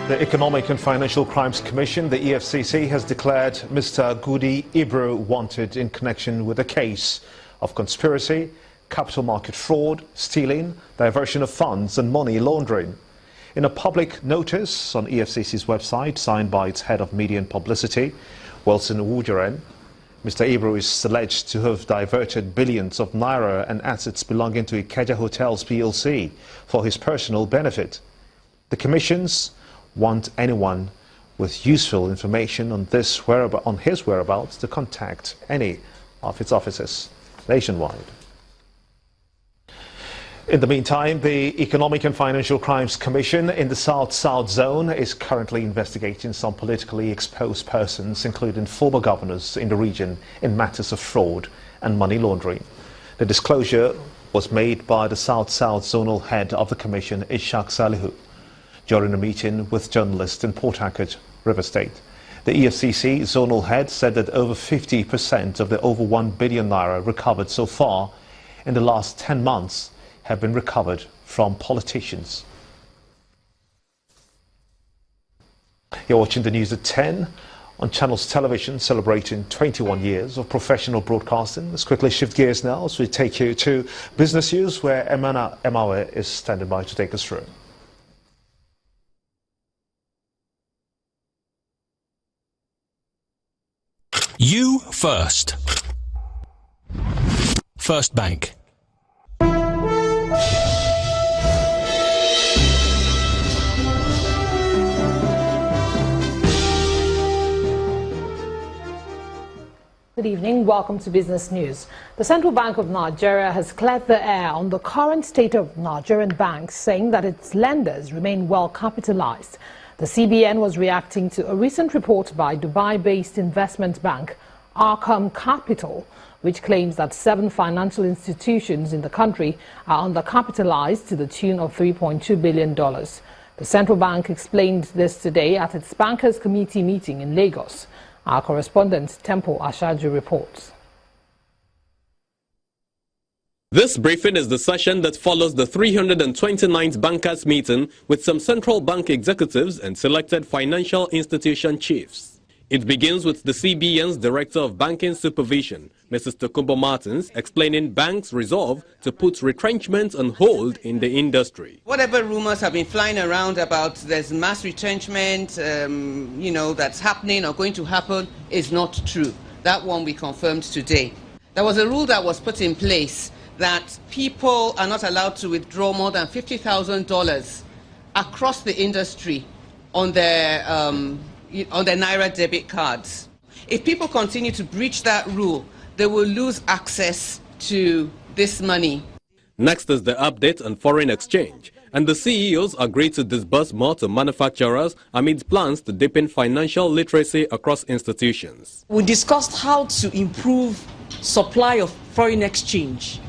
The Economic and Financial Crimes Commission, the EFCC, has declared Mr. Gudi Ibro wanted in connection with a case of conspiracy, capital market fraud, stealing, diversion of funds and money laundering. In a public notice on EFCC's website, signed by its head of media and publicity, Wilson Wujaren, Mr. Ibro is alleged to have diverted billions of naira and assets belonging to Ikeja Hotels PLC for his personal benefit. The commissions want anyone with useful information on his whereabouts to contact any of its offices nationwide. In the meantime, the Economic and Financial Crimes Commission in the South-South Zone is currently investigating some politically exposed persons, including former governors in the region, in matters of fraud and money laundering. The disclosure was made by the South-South Zonal Head of the Commission, Ishaq Salihu, during a meeting with journalists in Port Harcourt, River State. The EFCC zonal head said that over 50% of the over 1 billion naira recovered so far in the last 10 months have been recovered from politicians. You're watching the news at 10 on Channels Television, celebrating 21 years of professional broadcasting. Let's quickly shift gears now as we take you to business news, where Emana Emawe is standing by to take us through. You first. First Bank. Good evening. Welcome to Business News. The Central Bank of Nigeria has cleared the air on the current state of Nigerian banks, saying that its lenders remain well capitalized. The CBN was reacting to a recent report by Dubai-based investment bank Arkham Capital, which claims that 7 financial institutions in the country are undercapitalized to the tune of $3.2 billion. The central bank explained this today at its bankers' committee meeting in Lagos. Our correspondent Temple Ashaju reports. This briefing is the session that follows the 329th bankers meeting with some central bank executives and selected financial institution chiefs. It begins with the CBN's Director of Banking Supervision, Mrs. Tokumbo Martins, explaining banks' resolve to put retrenchment on hold in the industry. Whatever rumors have been flying around about there's mass retrenchment, that's happening or going to happen is not true. That one we confirmed today. There was a rule that was put in place that people are not allowed to withdraw more than $50,000 across the industry on their Naira debit cards. If people continue to breach that rule, they will lose access to this money. Next is the update on foreign exchange, and the CEOs agreed to disburse more to manufacturers amid plans to deepen financial literacy across institutions. We discussed how to improve supply of foreign exchange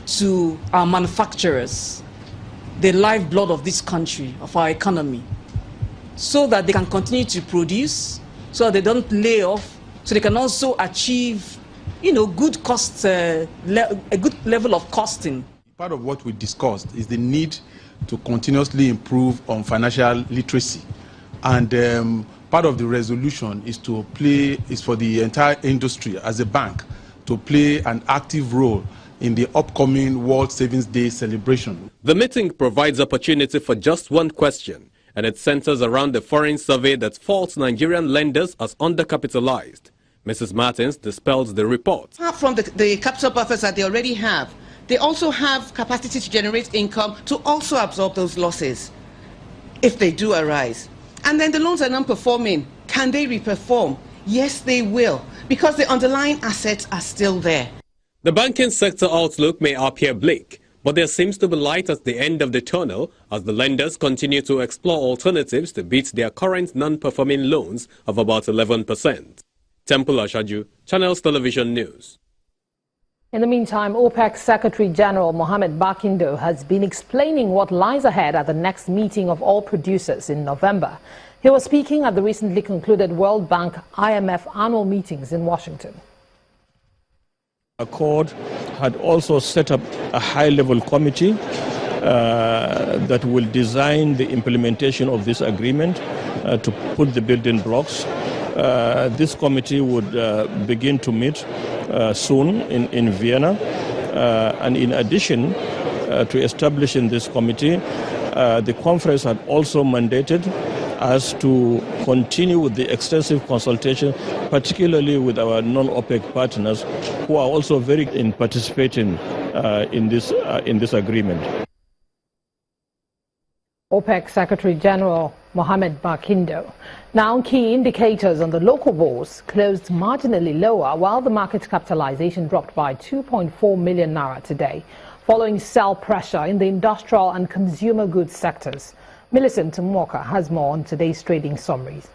to our manufacturers, the lifeblood of this country, of our economy, so that they can continue to produce, so that they don't lay off, so they can also achieve, good cost, a good level of costing. Part of what we discussed is the need to continuously improve on financial literacy, and part of the resolution is for the entire industry as a bank to play an active role in the upcoming World Savings Day celebration. The meeting provides opportunity for just one question, and it centers around the foreign survey that faults Nigerian lenders as undercapitalized. Mrs. Martins dispels the report. Apart from the capital buffers that they already have, they also have capacity to generate income to also absorb those losses if they do arise. And then the loans are non-performing. Can they reperform? Yes, they will, because the underlying assets are still there. The banking sector outlook may appear bleak, but there seems to be light at the end of the tunnel as the lenders continue to explore alternatives to beat their current non-performing loans of about 11%. Temple Ashaju, Channels Television News. In the meantime, OPEC Secretary General Mohamed Bakindo has been explaining what lies ahead at the next meeting of all producers in November. He was speaking at the recently concluded World Bank IMF annual meetings in Washington. Accord had also set up a high-level committee that will design the implementation of this agreement to put the building blocks. This committee would begin to meet soon in Vienna. And in addition to establishing this committee, the conference had also mandated us to continue with the extensive consultation, particularly with our non-OPEC partners, who are also very in participating in this agreement. OPEC Secretary General Mohamed Barkindo. Now, key indicators on the local bourse closed marginally lower, while the market capitalization dropped by 2.4 million naira today, following sell pressure in the industrial and consumer goods sectors. Millicent Walker has more on today's trading summaries.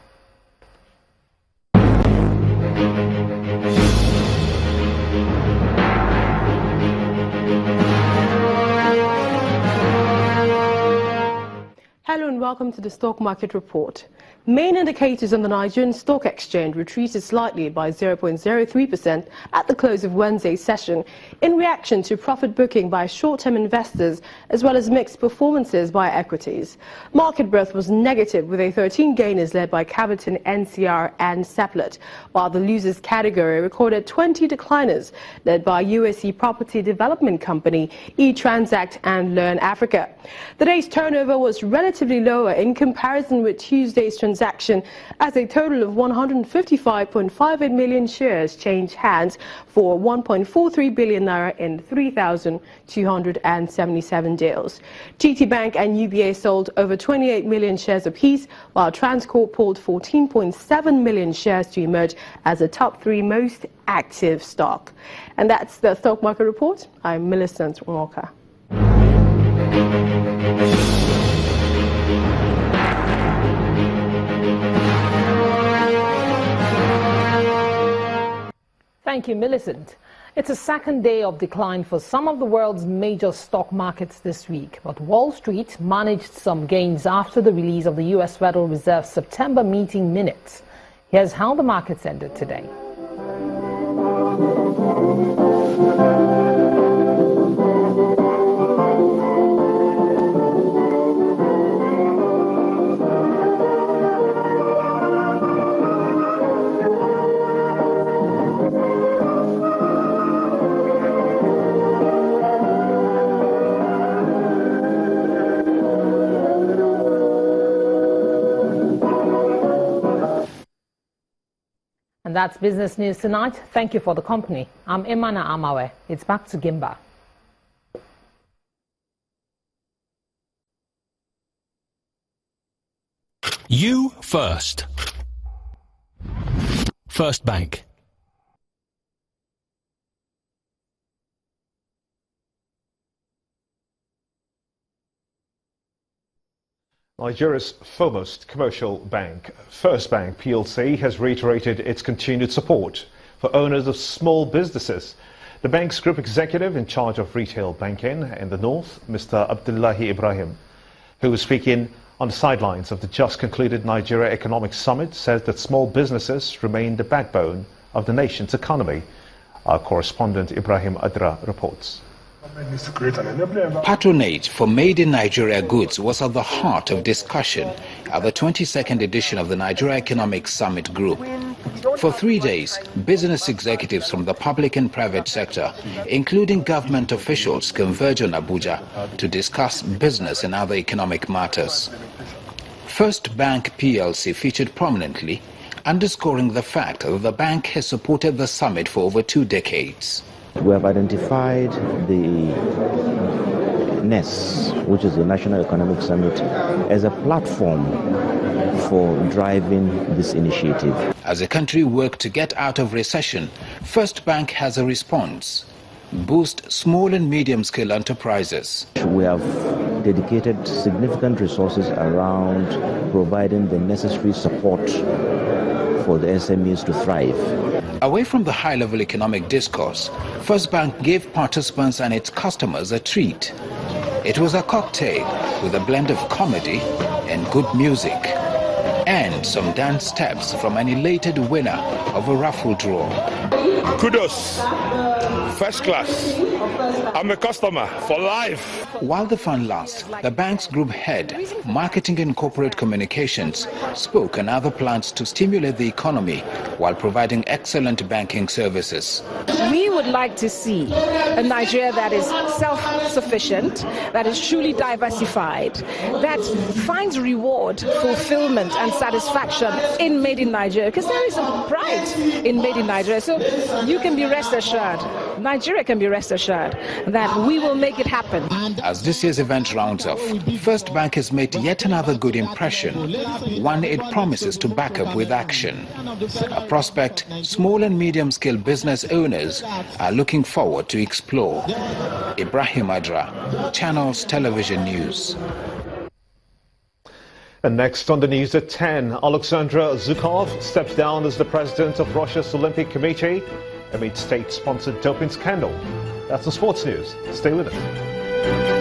Hello and welcome to the Stock Market Report. Main indicators on the Nigerian Stock Exchange retreated slightly by 0.03% at the close of Wednesday's session in reaction to profit booking by short-term investors as well as mixed performances by equities. Market breadth was negative, with a 13 gainers led by Caviton, NCR and Seplat, while the losers category recorded 20 decliners led by USC Property Development Company, eTransact and Learn Africa. The day's turnover was relatively lower in comparison with Tuesday's transaction, as a total of 155.58 million shares changed hands for 1.43 billion naira in 3,277 deals. GT Bank and UBA sold over 28 million shares apiece, while Transcorp pulled 14.7 million shares to emerge as the top three most active stock. And that's the Stock Market Report. I'm Millicent Walker. Thank you, Millicent. It's a second day of decline for some of the world's major stock markets this week, but Wall Street managed some gains after the release of the U.S. Federal Reserve's September meeting minutes. Here's how the markets ended today. And that's business news tonight. Thank you for the company. I'm Imana Amawe. It's back to Gimba. You first. First Bank. Nigeria's foremost commercial bank, First Bank PLC, has reiterated its continued support for owners of small businesses. The bank's group executive in charge of retail banking in the north, Mr. Abdullahi Ibrahim, who was speaking on the sidelines of the just concluded Nigeria Economic Summit, says that small businesses remain the backbone of the nation's economy. Our correspondent Ibrahim Adra reports. Patronage for Made in Nigeria goods was at the heart of discussion at the 22nd edition of the Nigeria Economic Summit Group. For 3 days, business executives from the public and private sector, including government officials, converge on Abuja to discuss business and other economic matters. First Bank PLC featured prominently, underscoring the fact that the bank has supported the summit for over 2 decades. We have identified the NES, which is the National Economic Summit, as a platform for driving this initiative. As the country works to get out of recession, First Bank has a response: boost small and medium-scale enterprises. We have dedicated significant resources around providing the necessary support for the SMEs to thrive. Away from the high-level economic discourse, First Bank gave participants and its customers a treat. It was a cocktail with a blend of comedy and good music. and some dance steps from an elated winner of a raffle draw. Kudos. First class. I'm a customer for life. While the fun lasts, the bank's group head, Marketing and Corporate Communications, spoke on other plans to stimulate the economy while providing excellent banking services. We would like to see a Nigeria that is self-sufficient, that is truly diversified, that finds reward, fulfillment and satisfaction in Made in Nigeria, because there is a pride in Made in Nigeria. So you can be rest assured, Nigeria can be rest assured that we will make it happen. As this year's event rounds off, First Bank has made yet another good impression, one it promises to back up with action. A prospect small and medium-scale business owners are looking forward to explore. Ibrahim Adra, Channels Television News. And next on the news at 10, Alexander Zhukov steps down as the president of Russia's Olympic Committee amid state-sponsored doping scandal. That's the sports news. Stay with us.